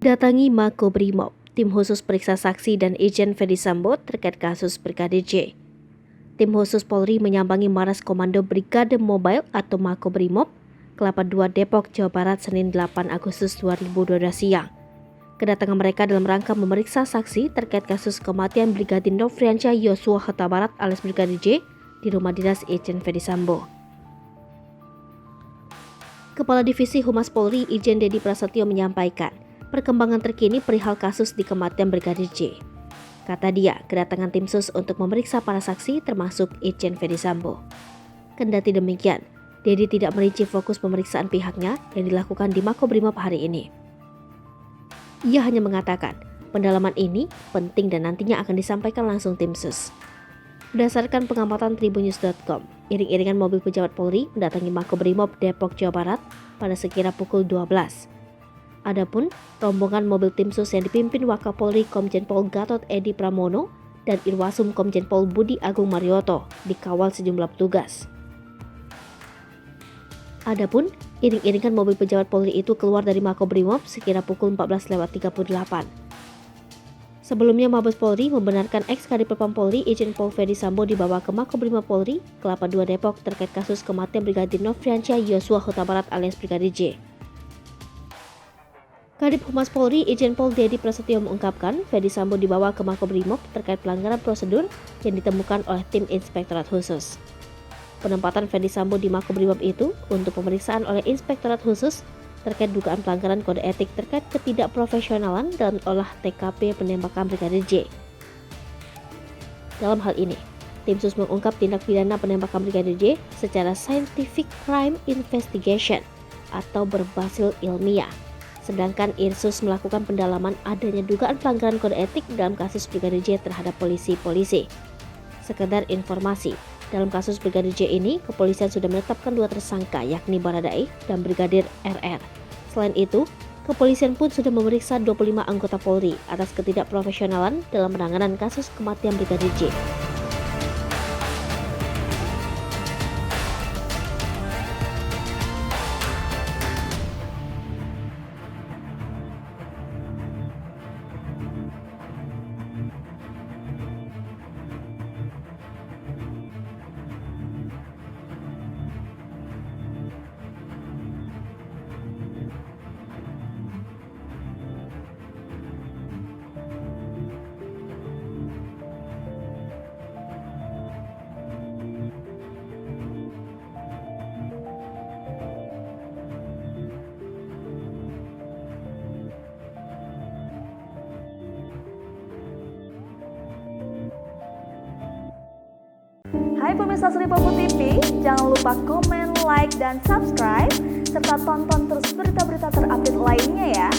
Datangi Makobrimob, tim khusus periksa saksi dan Irjen Ferdy Sambo terkait kasus Brigadir J. Tim khusus Polri menyambangi Maras Komando Brigade Mobile atau Makobrimob, Kelapa II Depok, Jawa Barat, Senin 8 Agustus 2022 siang. Kedatangan mereka dalam rangka memeriksa saksi terkait kasus kematian Brigadir Nofriansyah Yosua Huta Barat alias Brigadir J di rumah dinas Irjen Ferdy Sambo. Kepala Divisi Humas Polri Irjen Dedi Prasetyo menyampaikan perkembangan terkini perihal kasus di kematian Brigadir J. Kata dia, kedatangan tim sus untuk memeriksa para saksi termasuk Irjen Ferdy Sambo. Kendati demikian, Dedi tidak merinci fokus pemeriksaan pihaknya yang dilakukan di Makobrimob hari ini. Ia hanya mengatakan, pendalaman ini penting dan nantinya akan disampaikan langsung tim sus. Berdasarkan pengamatan tribunnews.com, iring-iringan mobil pejabat Polri mendatangi Makobrimob Depok, Jawa Barat pada sekira pukul 12. Adapun rombongan mobil tim sus yang dipimpin Wakapolri Komjen Pol Gatot Edi Pramono dan Irwasum Komjen Pol Budi Agung Marioto dikawal sejumlah petugas. Adapun iring-iringan mobil pejabat Polri itu keluar dari Makobrimob sekira pukul 14.38. Sebelumnya Mabes Polri membenarkan ex-Kadif Propam Polri Irjen Pol Ferdy Sambo dibawa ke Makobrimob Polri Kelapa II Depok terkait kasus kematian Brigadir Nofriansyah Yosua Huta Barat alias Brigadir J. Kadif Humas Polri Irjen Pol Dedi Prasetyo mengungkapkan Ferdy Sambo dibawa ke Makobrimob terkait pelanggaran prosedur yang ditemukan oleh tim Inspektorat Khusus. Penempatan Ferdy Sambo di Makobrimob itu untuk pemeriksaan oleh Inspektorat Khusus terkait dugaan pelanggaran kode etik terkait ketidakprofesionalan dalam olah TKP penembakan Brigadir J. Dalam hal ini, tim sus mengungkap tindak pidana penembakan Brigadir J secara scientific crime investigation atau berbasis ilmiah. Sedangkan Irsus melakukan pendalaman adanya dugaan pelanggaran kode etik dalam kasus Brigadir J terhadap polisi-polisi. Sekedar informasi, dalam kasus Brigadir J ini, kepolisian sudah menetapkan 2 tersangka yakni Baradae dan Brigadir RR. Selain itu, kepolisian pun sudah memeriksa 25 anggota Polri atas ketidakprofesionalan dalam penanganan kasus kematian Brigadir J. Hai pemirsa Sri Popo TV, jangan lupa komen, like, dan subscribe, serta tonton terus berita-berita terupdate lainnya ya.